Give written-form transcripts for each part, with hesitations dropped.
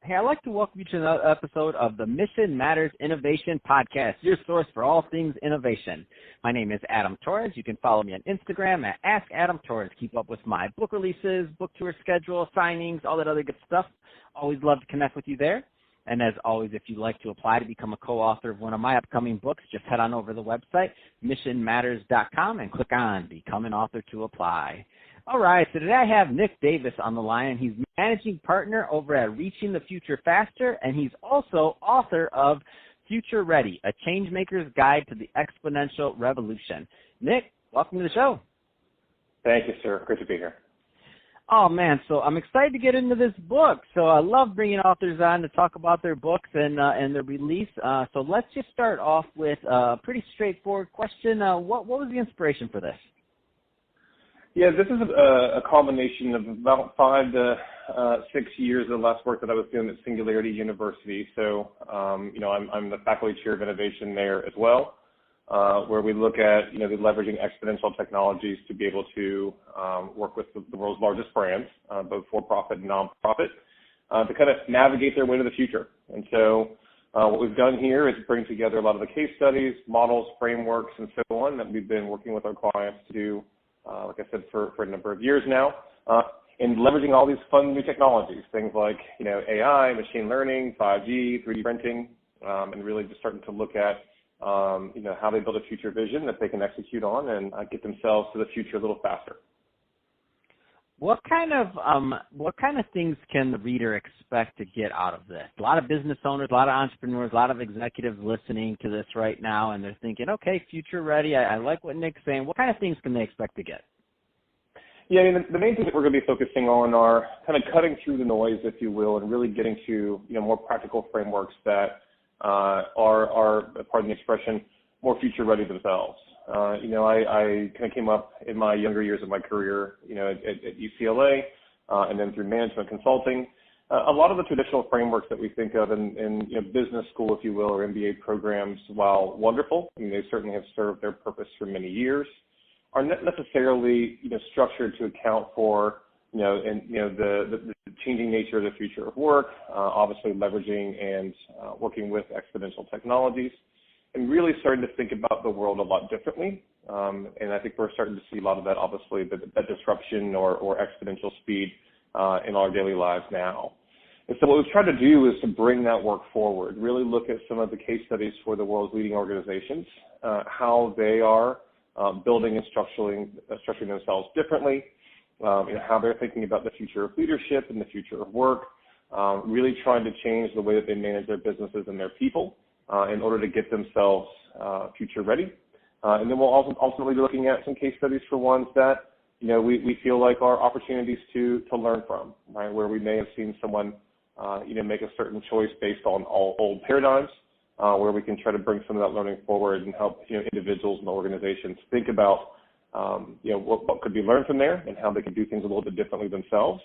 Hey, I'd like to welcome you to another episode of the Mission Matters Innovation Podcast, your source for all things innovation. My name is Adam Torres. You can follow me on Instagram at AskAdamTorres. Keep up with my book releases, book tour schedule, signings, all that other good stuff. Always love to connect with you there. And as always, if you'd like to apply to become a co-author of one of my upcoming books, just head on over to the website, missionmatters.com, and click on Become an Author to apply. All right, so today I have Nick Davis on the line. He's managing partner over at Reaching the Future Faster, and he's also author of Future Ready, a Changemaker's Guide to the Exponential Revolution. Nick, welcome to the show. Thank you, sir. Great to be here. Oh, man, so I'm excited to get into this book. So I love bringing authors on to talk about their books and their release. So let's just start off with a pretty straightforward question. What was the inspiration for this? Yeah, this is a culmination of about 5 to 6 years of the last work that I was doing at Singularity University. So, I'm the faculty chair of innovation there as well, where we look at, the leveraging exponential technologies to be able to work with the world's largest brands, both for-profit and non-profit, to kind of navigate their way to the future. And so what we've done here is bring together a lot of the case studies, models, frameworks, and so on that we've been working with our clients to do, like I said, for a number of years now, in leveraging all these fun new technologies, things like, AI, machine learning, 5G, 3D printing, and really just starting to look at, how they build a future vision that they can execute on and get themselves to the future a little faster. What kind of things can the reader expect to get out of this? A lot of business owners, a lot of entrepreneurs, a lot of executives listening to this right now, and they're thinking, okay, future ready. I like what Nick's saying. What kind of things can they expect to get? Yeah, the main things that we're going to be focusing on are kind of cutting through the noise, if you will, and really getting to, more practical frameworks that are, pardon the expression, more future ready themselves. I kind of came up in my younger years of my career, at UCLA, and then through management consulting. A lot of the traditional frameworks that we think of in business school, if you will, or MBA programs, while wonderful, they certainly have served their purpose for many years, are not necessarily, structured to account for, the changing nature of the future of work, obviously leveraging and working with exponential technologies, and really starting to think about the world a lot differently. And I think we're starting to see a lot of that, obviously, that disruption or exponential speed in our daily lives now. And so what we've tried to do is to bring that work forward, really look at some of the case studies for the world's leading organizations, how they are building and structuring themselves differently, how they're thinking about the future of leadership and the future of work, really trying to change the way that they manage their businesses and their people in order to get themselves future ready. And then we'll also ultimately be looking at some case studies for ones that, we feel like are opportunities to learn from, right, where we may have seen someone, make a certain choice based on all old paradigms, where we can try to bring some of that learning forward and help, individuals and organizations think about, what could be learned from there and how they can do things a little bit differently themselves.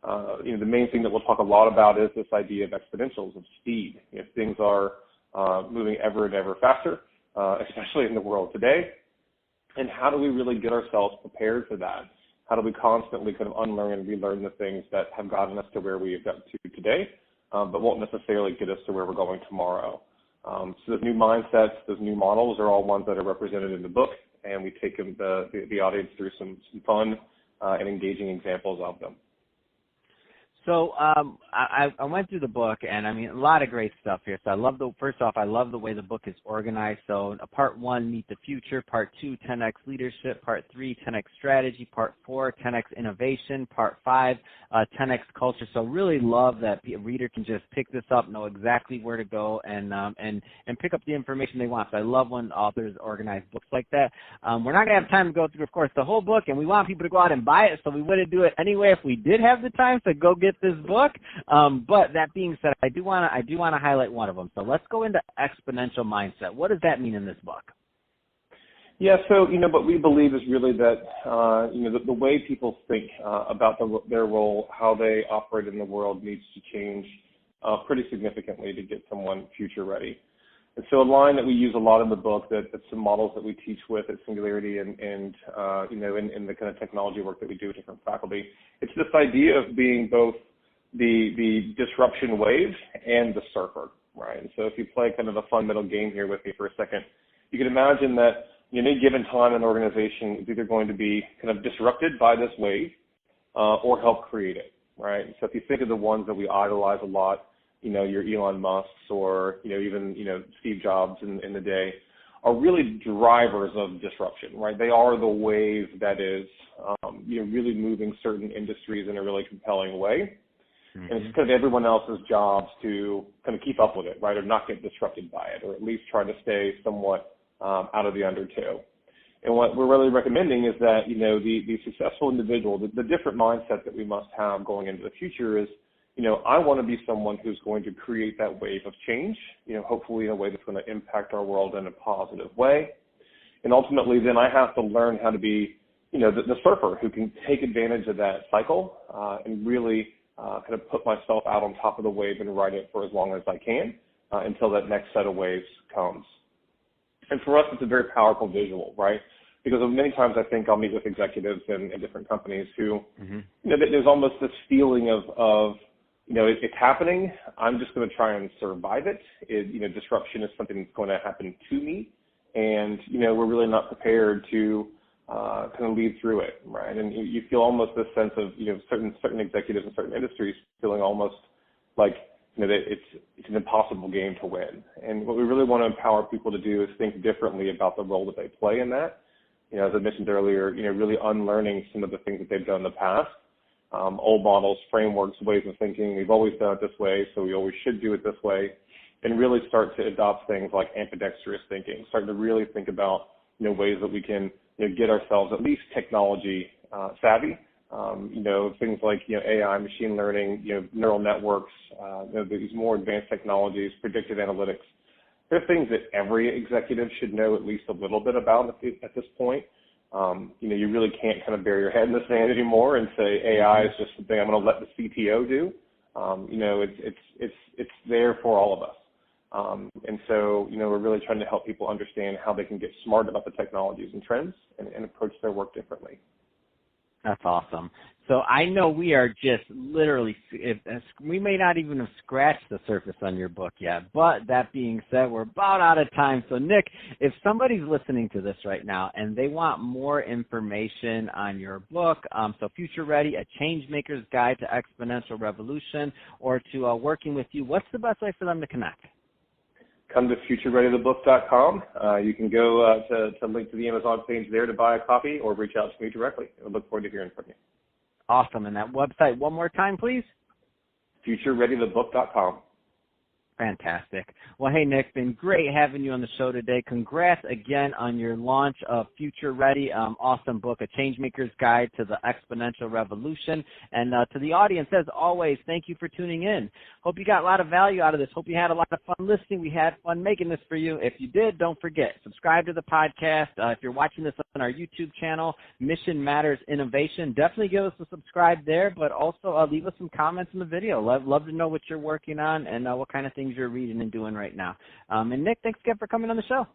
The main thing that we'll talk a lot about is this idea of exponentials, of speed. Things are moving ever and ever faster, especially in the world today. And how do we really get ourselves prepared for that? How do we constantly kind of unlearn and relearn the things that have gotten us to where we have gotten to today, but won't necessarily get us to where we're going tomorrow? So those new mindsets, those new models are all ones that are represented in the book, and we take the audience through some fun and engaging examples of them. So I went through the book, and a lot of great stuff here. So first off, I love the way the book is organized. So part 1, Meet the Future. Part 2, 10X Leadership. Part 3, 10X Strategy. Part 4, 10X Innovation. Part 5, 10X Culture. So really love that a reader can just pick this up, know exactly where to go, and pick up the information they want. So I love when authors organize books like that. We're not going to have time to go through, of course, the whole book, and we want people to go out and buy it, so we wouldn't do it anyway if we did have the time to go get this book. But that being said, I do want to highlight one of them. So let's go into exponential mindset. What does that mean in this book? Yeah, so, what we believe is really that, the way people think about their role, how they operate in the world needs to change pretty significantly to get someone future ready. And so a line that we use a lot in the book, that's some models that we teach with at Singularity and in the kind of technology work that we do with different faculty, it's this idea of being both the disruption wave and the surfer, right? And so if you play kind of a fundamental game here with me for a second, you can imagine that in any given time an organization is either going to be kind of disrupted by this wave or help create it, right? So if you think of the ones that we idolize a lot, your Elon Musks or, even, Steve Jobs in the day, are really drivers of disruption, right? They are the wave that is, really moving certain industries in a really compelling way. Mm-hmm. And it's kind of everyone else's jobs to kind of keep up with it, right, or not get disrupted by it, or at least try to stay somewhat out of the undertow. And what we're really recommending is that, the successful individual, the different mindset that we must have going into the future is, I want to be someone who's going to create that wave of change, hopefully in a way that's going to impact our world in a positive way. And ultimately, then I have to learn how to be, the surfer who can take advantage of that cycle and really kind of put myself out on top of the wave and ride it for as long as I can until that next set of waves comes. And for us, it's a very powerful visual, right? Because many times I think I'll meet with executives in different companies who, there's almost this feeling of it's happening. I'm just going to try and survive it. Disruption is something that's going to happen to me. And, we're really not prepared to kind of lead through it, right? And you feel almost this sense of, certain executives in certain industries feeling almost like, that it's an impossible game to win. And what we really want to empower people to do is think differently about the role that they play in that. As I mentioned earlier, really unlearning some of the things that they've done in the past. Old models, frameworks, ways of thinking. We've always done it this way, so we always should do it this way, and really start to adopt things like ambidextrous thinking, starting to really think about, ways that we can, get ourselves at least technology savvy. Things like, AI, machine learning, neural networks, these more advanced technologies, predictive analytics. They're things that every executive should know at least a little bit about at this point. You really can't kind of bury your head in the sand anymore and say AI is just something I'm going to let the CTO do. It's there for all of us. And so, we're really trying to help people understand how they can get smart about the technologies and trends and approach their work differently. That's awesome. So I know we are just literally, we may not even have scratched the surface on your book yet, but that being said, we're about out of time. So Nick, if somebody's listening to this right now and they want more information on your book, so Future Ready, A Changemaker's Guide to Exponential Revolution, or to working with you, what's the best way for them to connect? Come to futurereadythebook.com. You can go to link to the Amazon page there to buy a copy or reach out to me directly. I look forward to hearing from you. Awesome. And that website one more time, please? futurereadythebook.com. Fantastic. Well, hey, Nick, been great having you on the show today. Congrats again on your launch of Future Ready. Awesome book, A Changemaker's Guide to the Exponential Revolution. And to the audience, as always, thank you for tuning in. Hope you got a lot of value out of this. Hope you had a lot of fun listening. We had fun making this for you. If you did, don't forget, subscribe to the podcast. If you're watching this on our YouTube channel, Mission Matters Innovation, definitely give us a subscribe there, but also leave us some comments in the video. Love to know what you're working on and what kind of things you're reading and doing right now. And Nick, thanks again for coming on the show.